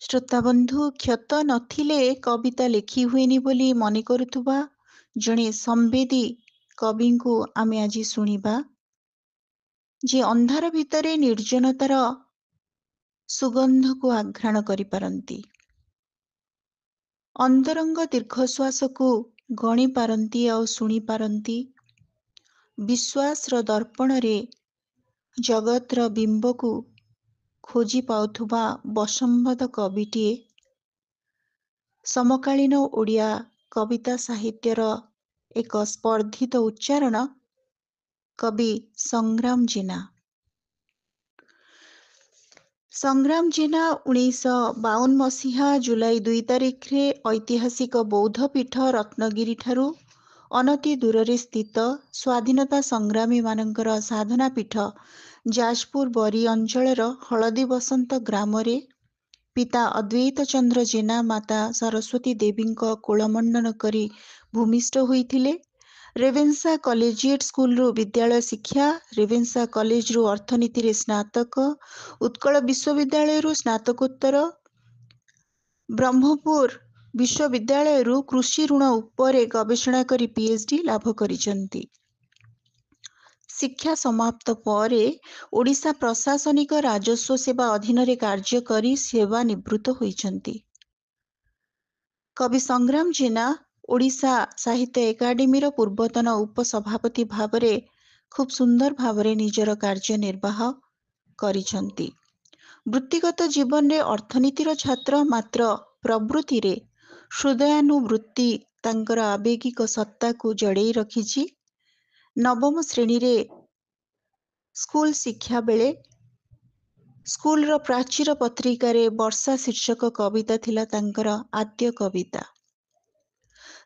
ଶ୍ରୋତାବନ୍ଧୁ, କ୍ଷତ ନଥିଲେ କବିତା ଲେଖି ହୁଏନି ବୋଲି ମନେ କରୁଥିବା ଜଣେ ସମ୍ବେଦୀ କବିଙ୍କୁ ଆମେ ଆଜି ଶୁଣିବା, ଯେ ଅନ୍ଧାର ଭିତରେ ନିର୍ଜନତାର ସୁଗନ୍ଧକୁ ଆଘ୍ରାଣ କରିପାରନ୍ତି, ଅନ୍ତରଙ୍ଗ ଦୀର୍ଘଶ୍ୱାସକୁ ଗଣି ପାରନ୍ତି ଆଉ ଶୁଣିପାରନ୍ତି, ବିଶ୍ୱାସର ଦର୍ପଣରେ ଜଗତର ବିମ୍ବକୁ ଖୋଜି ପାଉଥିବା ବଶମ୍ବଦ କବିଟିଏ, ସମକାଳୀନ ଓଡ଼ିଆ କବିତା ସାହିତ୍ୟର ଏକ ସ୍ପର୍ଦ୍ଧିତ ଉଚ୍ଚାରଣ, କବି ସଂଗ୍ରାମ ଜେନା। ସଂଗ୍ରାମ ଜେନା 1952 ମସିହା ଜୁଲାଇ 2 ତାରିଖରେ ଐତିହାସିକ ବୌଦ୍ଧ ପୀଠ ରତ୍ନଗିରିଠାରୁ ଅନତି ଦୂରରେ ସ୍ଥିତ ସ୍ୱାଧୀନତା ସଂଗ୍ରାମୀମାନଙ୍କର ସାଧନା ପୀଠ ଯାଜପୁର ବରୀ ଅଞ୍ଚଳର ହଳଦୀ ବସନ୍ତ ଗ୍ରାମରେ ପିତା ଅଦ୍ୱୈତ ଚନ୍ଦ୍ର ଜେନା ମାତା ସରସ୍ୱତୀ ଦେବୀଙ୍କ କୋଳମଣ୍ଡନ କରି ଭୂମିଷ୍ଠ ହୋଇଥିଲେ। ରେଭେନ୍ସା କଲେଜିଏଟ୍ ସ୍କୁଲରୁ ବିଦ୍ୟାଳୟ ଶିକ୍ଷା, ରେଭେନ୍ସା କଲେଜରୁ ଅର୍ଥନୀତିରେ ସ୍ନାତକ, ଉତ୍କଳ ବିଶ୍ୱବିଦ୍ୟାଳୟରୁ ସ୍ନାତକୋତ୍ତର, ବ୍ରହ୍ମପୁର ବିଶ୍ୱବିଦ୍ୟାଳୟରୁ କୃଷି ଋଣ ଉପରେ ଗବେଷଣା କରି PhD ଲାଭ କରିଛନ୍ତି। ଶିକ୍ଷା ସମାପ୍ତ ପରେ ଓଡ଼ିଶା ପ୍ରଶାସନିକ ରାଜସ୍ୱ ସେବା ଅଧୀନରେ କାର୍ଯ୍ୟ କରି ସେବା ନିବୃତ୍ତ ହୋଇଛନ୍ତି। କବି ସଂଗ୍ରାମ ଜେନା ଓଡ଼ିଶା ସାହିତ୍ୟ ଏକାଡେମୀର ପୂର୍ବତନ ଉପସଭାପତି ଭାବରେ ଖୁବ୍ ସୁନ୍ଦର ଭାବରେ ନିଜର କାର୍ଯ୍ୟ ନିର୍ବାହ କରିଛନ୍ତି। ବୃତ୍ତିଗତ ଜୀବନରେ ଅର୍ଥନୀତିର ଛାତ୍ର, ମାତ୍ର ପ୍ରବୃତ୍ତିରେ ହୃଦୟାନୁବୃତ୍ତି ତାଙ୍କର ଆବେଗିକ ସତ୍ତାକୁ ଜଡ଼େଇ ରଖିଛି। ନବମ ଶ୍ରେଣୀରେ ସ୍କୁଲ ଶିକ୍ଷା ବେଳେ ସ୍କୁଲର ପ୍ରାଚୀର ପତ୍ରିକାରେ ବର୍ଷା ଶୀର୍ଷକ କବିତା ଥିଲା ତାଙ୍କର ଆଦ୍ୟ କବିତା।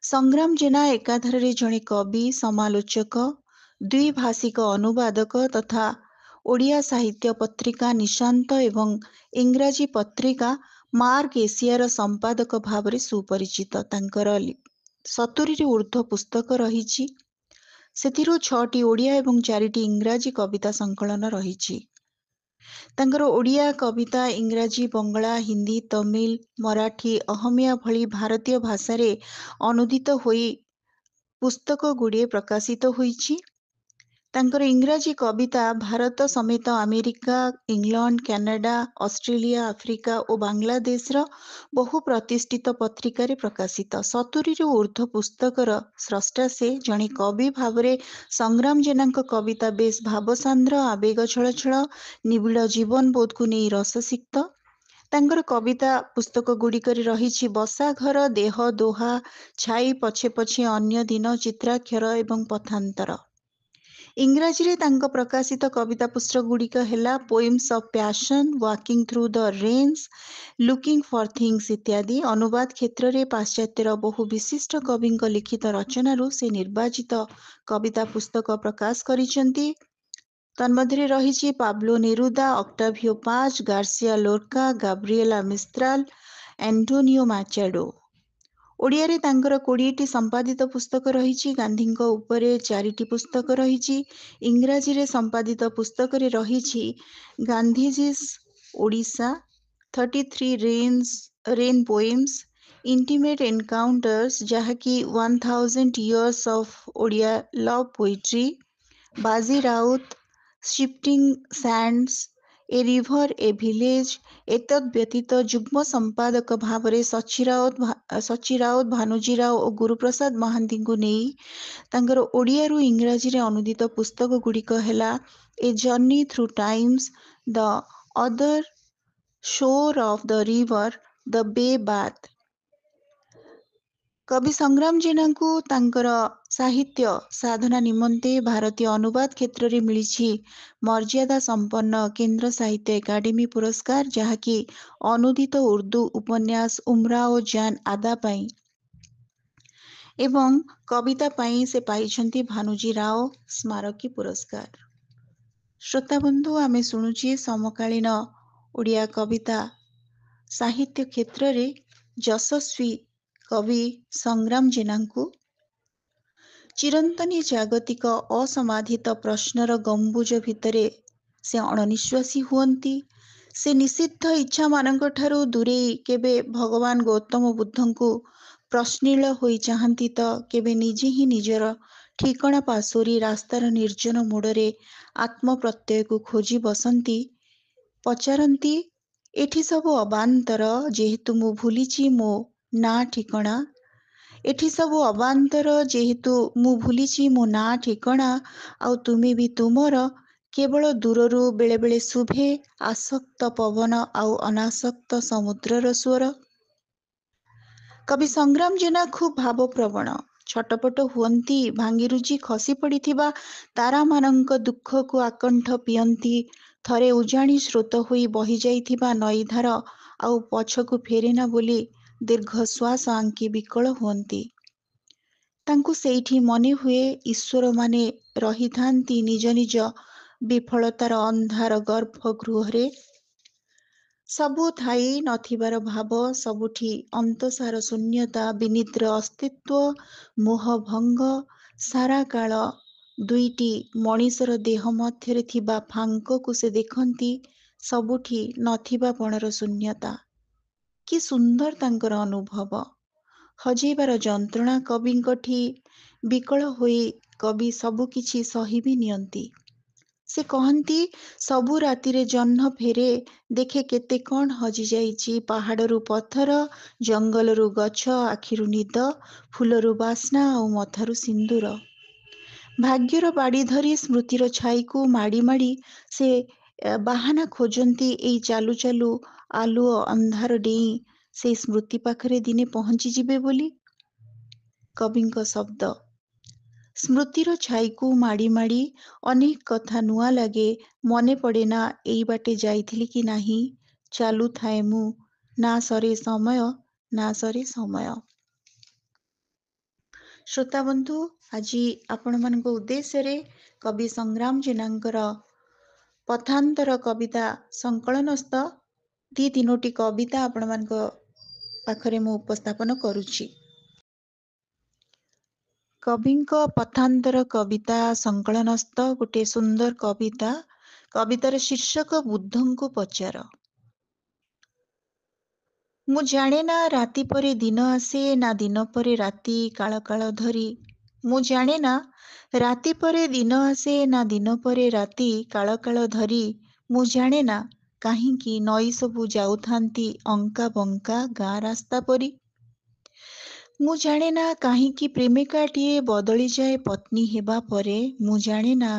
ସଂଗ୍ରାମ ଜେନା ଏକାଧାରରେ ଜଣେ କବି, ସମାଲୋଚକ, ଦ୍ୱିଭାଷିକ ଅନୁବାଦକ ତଥା ଓଡ଼ିଆ ସାହିତ୍ୟ ପତ୍ରିକା ନିଶାନ୍ତ ଏବଂ ଇଂରାଜୀ ପତ୍ରିକା ମାର୍ଗ ଏସିଆର ସମ୍ପାଦକ ଭାବରେ ସୁପରିଚିତ। ତାଙ୍କର 70ରୁ ଉର୍ଦ୍ଧ୍ୱ ପୁସ୍ତକ ରହିଛି। ସେଥିରୁ 6ଟି ଓଡ଼ିଆ ଏବଂ 4ଟି ଇଂରାଜୀ କବିତା ସଂକଳନ ରହିଛି। ତାଙ୍କର ଓଡ଼ିଆ କବିତା ଇଂରାଜୀ, ବଙ୍ଗଳା, ହିନ୍ଦୀ, ତମିଲ, ମରାଠୀ, ଅହମିଆ ଭଳି ଭାରତୀୟ ଭାଷାରେ ଅନୁଦିତ ହୋଇ ପୁସ୍ତକଗୁଡ଼ିଏ ପ୍ରକାଶିତ ହୋଇଛି। ତାଙ୍କର ଇଂରାଜୀ କବିତା ଭାରତ ସମେତ America, England, Canada, Australia, Africa ଓ ବାଂଲାଦେଶର ବହୁ ପ୍ରତିଷ୍ଠିତ ପତ୍ରିକାରେ ପ୍ରକାଶିତ। 70ରୁ ଉର୍ଦ୍ଧ୍ୱ ପୁସ୍ତକର ସ୍ରଷ୍ଟା ସେ। ଜଣେ କବି ଭାବରେ ସଂଗ୍ରାମ ଜେନାଙ୍କ କବିତା ବେଶ୍ ଭାବସାନ୍ଦ୍ର, ଆବେଗ ଛଳଛଳ, ନିବିଡ଼ ଜୀବନବୋଧକୁ ନେଇ ରସସିକ୍ତ। ତାଙ୍କର କବିତା ପୁସ୍ତକଗୁଡ଼ିକରେ ରହିଛି ବସାଘର, ଦେହ ଦୋହା, ଛାଇ ପଛେ ପଛେ ଅନ୍ୟ ଦିନ, ଚିତ୍ରାକ୍ଷର ଏବଂ ପଥାନ୍ତର। ଇଂରାଜୀରେ ତାଙ୍କ ପ୍ରକାଶିତ କବିତା ପୁସ୍ତକଗୁଡ଼ିକ ହେଲା poems of passion, walking through the ରେନ୍ସ, looking for things ଇତ୍ୟାଦି। ଅନୁବାଦ କ୍ଷେତ୍ରରେ ପାଶ୍ଚାତ୍ୟର ବହୁ ବିଶିଷ୍ଟ କବିଙ୍କ ଲିଖିତ ରଚନାରୁ ସେ ନିର୍ବାଚିତ କବିତା ପୁସ୍ତକ ପ୍ରକାଶ କରିଛନ୍ତି। ତନ୍ମଧ୍ୟରେ ରହିଛି ପାବ୍ଲୋ ନେରୁଦା, ଅକ୍ଟାଭିଓ ପାଜ୍, ଗାର୍ସିଆ ଲୋର୍କା, ଗାବ୍ରିଏଲା ମିସ୍ତ୍ରାଲ, ଆଣ୍ଟୋନିଓ ମାଚାଡୋ। ଓଡ଼ିଆରେ ତାଙ୍କର 20ଟି ସମ୍ପାଦିତ ପୁସ୍ତକ ରହିଛି। ଗାନ୍ଧୀଙ୍କ ଉପରେ 4ଟି ପୁସ୍ତକ ରହିଛି। ଇଂରାଜୀରେ ସମ୍ପାଦିତ ପୁସ୍ତକରେ ରହିଛି ଗାନ୍ଧିଜିସ୍ ଓଡ଼ିଶା, 33 ରେନ୍ ପୋଏମ୍ସ, ଇଣ୍ଟିମେଟ୍ ଏନକାଉଣ୍ଟର୍ସ, ଯାହାକି 1000 years of Odia love poetry, ବାଜି ରାଉତ, ଶିଫ୍ଟିଂ ସ୍ୟାଣ୍ଡସ୍, ଏ ରିଭର ଏ ଭିଲେଜ। ଏତଦ୍ ବ୍ୟତୀତ ଯୁଗ୍ମ ସମ୍ପାଦକ ଭାବରେ ସଚି ରାଉତ, ଭାନୁଜୀରାଓ ଓ ଗୁରୁପ୍ରସାଦ ମହାନ୍ତିଙ୍କୁ ନେଇ ତାଙ୍କର ଓଡ଼ିଆରୁ ଇଂରାଜୀରେ ଅନୁଦିତ ପୁସ୍ତକଗୁଡ଼ିକ ହେଲା a journey through times, the other shore of the river, the bay bath. କବି ସଂଗ୍ରାମ ଜେନାଙ୍କୁ ତାଙ୍କର ସାହିତ୍ୟ ସାଧନା ନିମନ୍ତେ ଭାରତୀୟ ଅନୁବାଦ କ୍ଷେତ୍ରରେ ମିଳିଛି ମର୍ଯ୍ୟାଦା ସମ୍ପନ୍ନ କେନ୍ଦ୍ର ସାହିତ୍ୟ ଏକାଡେମୀ ପୁରସ୍କାର, ଯାହାକି ଅନୁଦିତ ଉର୍ଦ୍ଦୁ ଉପନ୍ୟାସ ଉମରାଓ ଜାନ୍ ଆଦା ପାଇଁ ଏବଂ କବିତା ପାଇଁ ସେ ପାଇଛନ୍ତି ଭାନୁଜୀରାଓ ସ୍ମାରକୀ ପୁରସ୍କାର। ଶ୍ରୋତାବନ୍ଧୁ, ଆମେ ଶୁଣୁଛେ ସମକାଳୀନ ଓଡ଼ିଆ କବିତା ସାହିତ୍ୟ କ୍ଷେତ୍ରରେ ଯଶସ୍ୱୀ କବି ସଂଗ୍ରାମ ଜେନାଙ୍କୁ। ଚିରନ୍ତନୀ ଜାଗତିକ ଅସମାଧିତ ପ୍ରଶ୍ନର ଗମ୍ବୁଜ ଭିତରେ ସେ ଅଣନିଶ୍ୱାସୀ ହୁଅନ୍ତି। ସେ ନିଷିଦ୍ଧ ଇଚ୍ଛାମାନଙ୍କଠାରୁ ଦୂରେଇ କେବେ ଭଗବାନ ଗୌତମ ବୁଦ୍ଧଙ୍କୁ ପ୍ରଶ୍ନିଳ ହୋଇ ଚାହାନ୍ତି ତ କେବେ ନିଜେ ହିଁ ନିଜର ଠିକଣା ପାଶୋରି ରାସ୍ତାର ନିର୍ଜନ ମୋଡ଼ରେ ଆତ୍ମପ୍ରତ୍ୟୟକୁ ଖୋଜି ବସନ୍ତି। ପଚାରନ୍ତି, ଏଠି ସବୁ ଅବାନ୍ତର, ଯେହେତୁ ମୁଁ ଭୁଲିଛି ମୋ ନାଁ ଠିକଣା। ଏଠି ସବୁ ଅବାନ୍ତର, ଯେହେତୁ ମୁଁ ଭୁଲିଛି ମୋ ନାଁ ଠିକଣା। ଆଉ ତୁମେ ବି ତୁମର। କେବଳ ଦୂରରୁ ବେଳେବେଳେ ଶୁଭେ ଆସକ୍ତ ପବନ ଆଉ ଅନାସକ୍ତ ସମୁଦ୍ରର ସ୍ୱର। କବି ସଂଗ୍ରାମ ଜେନା ଖୁବ୍ ଭାବପ୍ରବଣ। ଛଟପଟ ହୁଅନ୍ତି, ଭାଙ୍ଗିରୁଜି ଖସି ପଡ଼ିଥିବା ତାରାମାନଙ୍କ ଦୁଃଖକୁ ଆକଣ୍ଠ ପିଅନ୍ତି। ଥରେ ଉଜାଣି ସ୍ରୋତ ହୋଇ ବହିଯାଇଥିବା ନଈଧାର ଆଉ ପଛକୁ ଫେରେନା ବୋଲି ଦୀର୍ଘଶ୍ୱାସ ଆଙ୍କି ବିକଳ ହୁଅନ୍ତି। ତାଙ୍କୁ ସେଇଠି ମନେହୁଏ ଈଶ୍ୱରମାନେ ରହିଥାନ୍ତି ନିଜ ନିଜ ବିଫଳତାର ଅନ୍ଧାର ଗର୍ଭଗୃହରେ। ସବୁ ଥାଇ ନଥିବାର ଭାବ, ସବୁଠି ଅନ୍ତସାର ଶୂନ୍ୟତା, ବିନିଦ୍ର ଅସ୍ତିତ୍ୱ, ମୋହଭଙ୍ଗ। ସାରା କାଳ ଦୁଇଟି ମଣିଷର ଦେହ ମଧ୍ୟରେ ଥିବା ଫାଙ୍କକୁ ସେ ଦେଖନ୍ତି, ସବୁଠି ନଥିବା ପଣର ଶୂନ୍ୟତା। କି ସୁନ୍ଦର ତାଙ୍କର ଅନୁଭବ! ହଜେଇବାର ଯନ୍ତ୍ରଣା କବିଙ୍କଠି ବିକଳ ହୋଇ କବି ସବୁ କିଛି ସହି ବି ନିଅନ୍ତି। ସେ କହନ୍ତି, ସବୁ ରାତିରେ ଜହ୍ନ ଫେରେ, ଦେଖେ କେତେ କ'ଣ ହଜିଯାଇଛି। ପାହାଡ଼ରୁ ପଥର, ଜଙ୍ଗଲରୁ ଗଛ, ଆଖିରୁ ନିଦ, ଫୁଲରୁ ବାସ୍ନା ଆଉ ମଥାରୁ ସିନ୍ଦୂର। ଭାଗ୍ୟର ବାଡ଼ି ଧରି ସ୍ମୃତିର ଛାଇକୁ ମାଡ଼ି ମାଡ଼ି ସେ ବାହାନା ଖୋଜନ୍ତି ଏଇ ଚାଲୁ ଚାଲୁ ଆଲୁଅ ଅନ୍ଧାର ଡେଇଁ ସେଇ ସ୍ମୃତି ପାଖରେ ଦିନେ ପହଞ୍ଚିଯିବେ ବୋଲି। କବିଙ୍କ ଶବ୍ଦ। ସ୍ମୃତିର ଛାଇକୁ ମାଡ଼ି ମାଡ଼ି ଅନେକ କଥା ନୂଆ ଲାଗେ। ମନେ ପଡ଼େ ନା ଏଇ ବାଟେ ଯାଇଥିଲି କି ନାହିଁ। ଚାଲୁଥାଏ ମୁଁ, ନା ସରେ ସମୟ, ନା ସରେ ସମୟ। ଶ୍ରୋତାବନ୍ଧୁ, ଆଜି ଆପଣମାନଙ୍କ ଉଦ୍ଦେଶ୍ୟରେ କବି ସଂଗ୍ରାମ ଜେନାଙ୍କର ପଥାନ୍ତର କବିତା ସଂକଳନସ୍ଥ 2-3ଟି କବିତା ଆପଣମାନଙ୍କ ପାଖରେ ମୁଁ ଉପସ୍ଥାପନ କରୁଛି। କବିଙ୍କ ପଥାନ୍ତର କବିତା ସଂକଳନସ୍ଥ ଗୋଟିଏ ସୁନ୍ଦର କବିତା। କବିତାର ଶୀର୍ଷକ ବୁଦ୍ଧଙ୍କୁ ପଚାର। ମୁଁ ଜାଣେ ନା ରାତି ପରେ ଦିନ ଆସେ, ନା ଦିନ ପରେ ରାତି କାଳ କାଳ ଧରି। ମୁଁ ଜାଣେ ନା ରାତି ପରେ ଦିନ ଆସେ, ନା ଦିନ ପରେ ରାତି କାଳ କାଳ ଧରି। ମୁଁ ଜାଣେ ନା କାହିଁକି ନଈ ସବୁ ଯାଉଥାନ୍ତି ଅଙ୍କା ବଙ୍କା ଗାଁ ରାସ୍ତା ପରି। ମୁଁ ଜାଣେ ନା କାହିଁକି ପ୍ରେମିକାଟିଏ ବଦଳିଯାଏ ପତ୍ନୀ ହେବା ପରେ। ମୁଁ ଜାଣେ ନା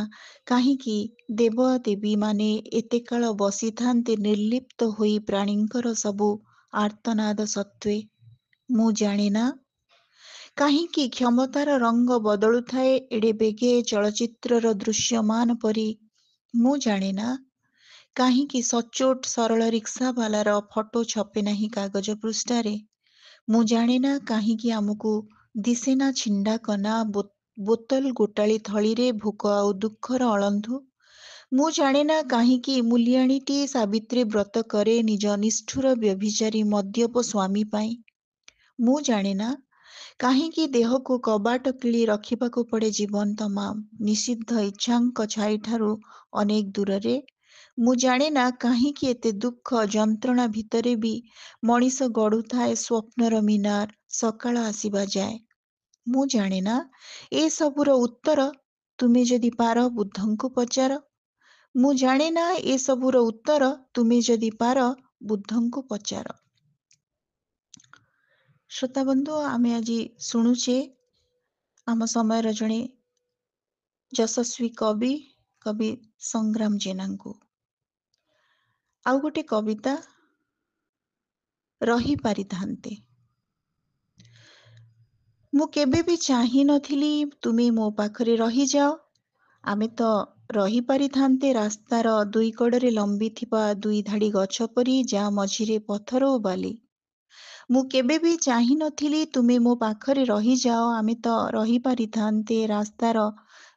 କାହିଁକି ଦେବ ଦେବୀମାନେ ଏତେ କାଳ ବସିଥାନ୍ତି ନିର୍ଲିପ୍ତ ହୋଇ ପ୍ରାଣୀଙ୍କର ସବୁ ଆର୍ତ୍ତନାଦ ସତ୍ତ୍ୱେ। ମୁଁ ଜାଣେ ନା କାହିଁକି କ୍ଷମତାର ରଙ୍ଗ ବଦଳୁଥାଏ ଏଡ଼େ ବେଗେ ଚଳଚ୍ଚିତ୍ରର ଦୃଶ୍ୟମାନ ପରି। ମୁଁ ଜାଣେ ନା କାହିଁକି ସଚ୍ଚୋଟ ସରଳ ରିକ୍ସାବାଲାର ଫଟୋ ଛପେ ନାହିଁ କାଗଜ ପୃଷ୍ଠାରେ। ମୁଁ ଜାଣେ ନା କାହିଁକି ଆମକୁ ଦିଶେନା ଛିଣ୍ଡା କନା, ବୋତଲ ଗୋଟାଳି ଥଳିରେ ଭୋକ ଆଉ ଦୁଃଖର ଅଳନ୍ଧୁ। ମୁଁ ଜାଣେ ନା କାହିଁକି ମୂଲିଆଣୀଟି ସାବିତ୍ରୀ ବ୍ରତ କରେ ନିଜ ନିଷ୍ଠୁର ବ୍ୟଭିଚାରୀ ମଦ୍ୟପ ସ୍ୱାମୀ ପାଇଁ। ମୁଁ ଜାଣେ ନା କାହିଁକି ଦେହକୁ କବାଟ କିଳି ରଖିବାକୁ ପଡ଼େ ଜୀବନ୍ତ ମା ନିଷିଦ୍ଧ ଇଚ୍ଛାଙ୍କ ଛାଇଠାରୁ ଅନେକ ଦୂରରେ। ମୁଁ ଜାଣେ ନା କାହିଁକି ଏତେ ଦୁଃଖ ଯନ୍ତ୍ରଣା ଭିତରେ ବି ମଣିଷ ଗଢ଼ୁଥାଏ ସ୍ୱପ୍ନର ମିନାର ସକାଳ ଆସିବା ଯାଏ। ମୁଁ ଜାଣେ ନା ଏସବୁର ଉତ୍ତର ତୁମେ ଯଦି ପାର ବୁଦ୍ଧଙ୍କୁ ପଚାର। ମୁଁ ଜାଣେ ନା ଏସବୁର ଉତ୍ତର ତୁମେ ଯଦି ପାର ବୁଦ୍ଧଙ୍କୁ ପଚାର। ଶ୍ରୋତାବନ୍ଧୁ, ଆମେ ଆଜି ଶୁଣୁଛେ ଆମ ସମୟର ଜଣେ ଯଶସ୍ୱୀ କବି, କବି ସଂଗ୍ରାମ ଜେନାଙ୍କୁ। ଆଉ ଗୋଟେ କବିତା, ରହିପାରିଥାନ୍ତେ। ମୁଁ କେବେ ବି ଚାହିଁ ନଥିଲି ତୁମେ ମୋ ପାଖରେ ରହିଯାଅ। ଆମେ ତ ରହିପାରିଥାନ୍ତେ ରାସ୍ତାର ଦୁଇ କଡ଼ରେ ଲମ୍ବିଥିବା ଦୁଇ ଧାଡ଼ି ଗଛ ପରି, ଯା ମଝିରେ ପଥର ଓ ବାଲି। ମୁଁ କେବେ ବି ଚାହିଁ ନଥିଲି ତୁମେ ମୋ ପାଖରେ ରହିଯାଅ। ଆମେ ତ ରହିପାରିଥାନ୍ତେ ରାସ୍ତାର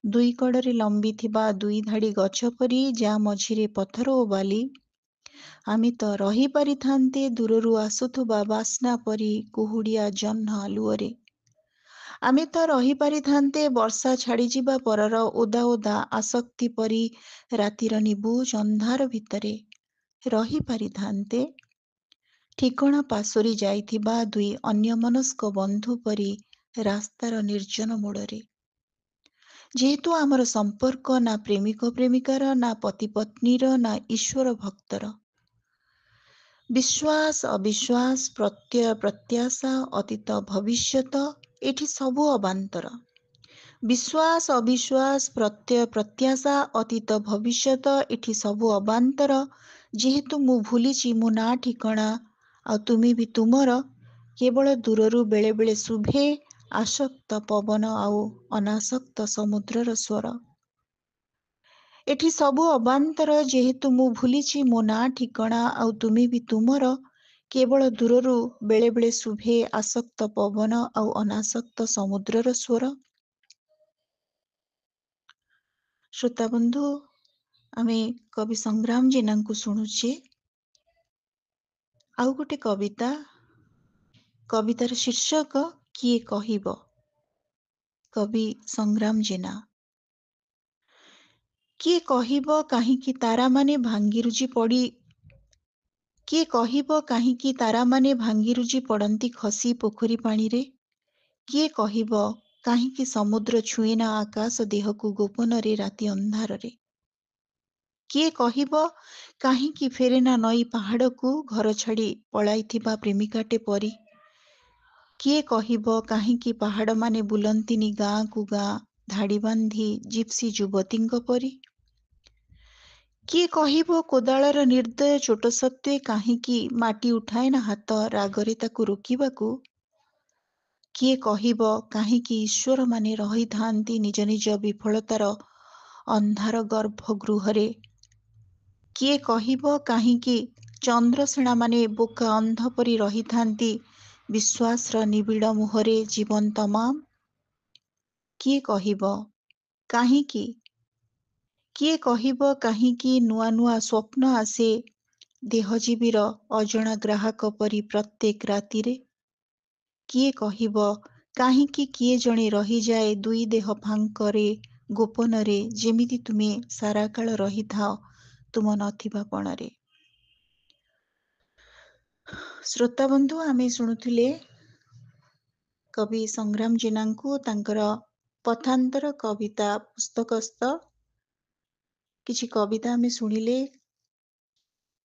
ଦୁଇ କଡ଼ରେ ଲମ୍ବିଥିବା ଦୁଇ ଧାଡ଼ି ଗଛ ପରି, ଯା ମଝିରେ ପଥର ଓ ବାଲି। ଆମେ ତ ରହିପାରିଥାନ୍ତେ ଦୂରରୁ ଆସୁଥିବା ବାସ୍ନା ପରି କୁହୁଡ଼ିଆ ଜହ୍ନ ଆଲୁଅରେ। ଆମେ ତ ରହିପାରିଥାନ୍ତେ ବର୍ଷା ଛାଡ଼ିଯିବା ପରର ଓଦା ଓଦା ଆସକ୍ତି ପରି ରାତିର ନିବୁଜ ଅନ୍ଧାର ଭିତରେ। ରହିପାରିଥାନ୍ତେ। ଠିକଣା ପାଶୋରି ଯାଇଥିବା ଦୁଇ ଅନ୍ୟମନସ୍କ ବନ୍ଧୁ ପରି ରାସ୍ତାର ନିର୍ଜନ ମୋଡ଼ରେ। ଯେହେତୁ ଆମର ସମ୍ପର୍କ ନା ପ୍ରେମିକ ପ୍ରେମିକାର, ନା ପତି ପତ୍ନୀର, ନା ଈଶ୍ୱର ଭକ୍ତର। ବିଶ୍ୱାସ ଅବିଶ୍ୱାସ, ପ୍ରତ୍ୟୟ ପ୍ରତ୍ୟାଶା, ଅତୀତ ଭବିଷ୍ୟତ, ଏଠି ସବୁ ଅବାନ୍ତର। ବିଶ୍ୱାସ ଅବିଶ୍ୱାସ, ପ୍ରତ୍ୟୟ ପ୍ରତ୍ୟାଶା, ଅତୀତ ଭବିଷ୍ୟତ, ଏଠି ସବୁ ଅବାନ୍ତର। ଯେହେତୁ ମୁଁ ଭୁଲିଛି ମୋ ନାଁ ଠିକଣା, ଆଉ ତୁମେ ବି ତୁମର, କେବଳ ଦୂରରୁ ବେଳେ ବେଳେ ଶୁଭେ ଆସକ୍ତ ପବନ ଆଉ ଅନାସକ୍ତ ସମୁଦ୍ରର ସ୍ୱର। ଏଠି ସବୁ ଅବାନ୍ତର। ଯେହେତୁ ମୁଁ ଭୁଲିଛି ମୋ ନାଁ ଠିକଣା, ଆଉ ତୁମେ ବି ତୁମର, କେବଳ ଦୂରରୁ ବେଳେ ବେଳେ ଶୁଭେ ଆସକ୍ତ ପବନ ଆଉ ଅନାସକ୍ତ ସମୁଦ୍ରର ସ୍ୱର। ଶ୍ରୋତାବନ୍ଧୁ, ଆମେ କବି ସଂଗ୍ରାମ ଜେନାଙ୍କୁ ଶୁଣୁଛେ। ଆଉ ଗୋଟେ କବିତା, କବିତାର ଶୀର୍ଷକ କିଏ କହିବ। କବି ସଂଗ୍ରାମ ଜେନା। କିଏ କହିବ କାହିଁକି ତାରାମାନେ ଭାଙ୍ଗିରୁଜି ପଡ଼ି କିଏ କହିବ କାହିଁକି ତାରାମାନେ ଭାଙ୍ଗିରୁଜି ପଡ଼ନ୍ତି ଖସି ପୋଖରୀ ପାଣିରେ? କିଏ କହିବ କାହିଁକି ସମୁଦ୍ର ଛୁଏଁନା ଆକାଶ ଦେହକୁ ଗୋପନରେ ରାତି ଅନ୍ଧାରରେ? କିଏ କହିବ କାହିଁକି ଫେରେନା ନଈ ପାହାଡ଼କୁ ଘର ଛାଡ଼ି ପଳାଇଥିବା ପ୍ରେମିକାଟେ ପରି? କିଏ କହିବ କାହିଁକି ପାହାଡ଼ମାନେ ବୁଲନ୍ତିନି ଗାଁକୁ ଗାଁ ଧାଡ଼ି ବାନ୍ଧି ଜିପ୍ସି ଯୁବତୀଙ୍କ ପରି? କିଏ କହିବ କୋଦାଳର ନିର୍ଦ୍ଦୟ ଚୋଟ ସତ୍ତ୍ୱେ କାହିଁକି ମାଟି ଉଠାଏନା ହାତ ରାଗରେ ତାକୁ ରୋକିବାକୁ? କିଏ କହିବ କାହିଁକି ଈଶ୍ୱରମାନେ ରହିଥାନ୍ତି ନିଜ ନିଜ ବିଫଳତାର ଅନ୍ଧାର ଗର୍ଭଗୃହରେ? କିଏ କହିବ କାହିଁକି ଚନ୍ଦ୍ରସେଣାମାନେ ବୋକା ଅନ୍ଧ ପରି ରହିଥାନ୍ତି ବିଶ୍ୱାସର ନିବିଡ଼ ମୁହଁରେ ଜୀବନ ତମାମ? କିଏ କହିବ କାହିଁକି? କିଏ କହିବ କାହିଁକି ନୂଆ ନୂଆ ସ୍ୱପ୍ନ ଆସେ ଦେହଜୀବୀର ଅଜଣା ଗ୍ରାହକ ପରି ପ୍ରତ୍ୟେକ ରାତିରେ? କିଏ କହିବ କାହିଁକି କିଏ ଜଣେ ରହିଯାଏ ଦୁଇ ଦେହ ଫାଙ୍କରେ ଗୋପନରେ, ଯେମିତି ତୁମେ ସାରାକାଳ ରହିଥାଅ ତୁମ ନଥିବା ପଣରେ? ଶ୍ରୋତାବନ୍ଧୁ, ଆମେ ଶୁଣୁଥିଲେ କବି ସଂଗ୍ରାମ ଜେନାଙ୍କୁ ତାଙ୍କର ପଥାନ୍ତର କବିତା ପୁସ୍ତକସ୍ଥ କିଛି କବିତା ଆମେ ଶୁଣିଲେ।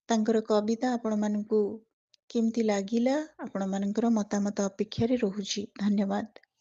ତାଙ୍କର କବିତା ଆପଣମାନଙ୍କୁ କେମିତି ଲାଗିଲା? ଆପଣମାନଙ୍କର ମତାମତ ଅପେକ୍ଷାରେ ରହୁଛି। ଧନ୍ୟବାଦ।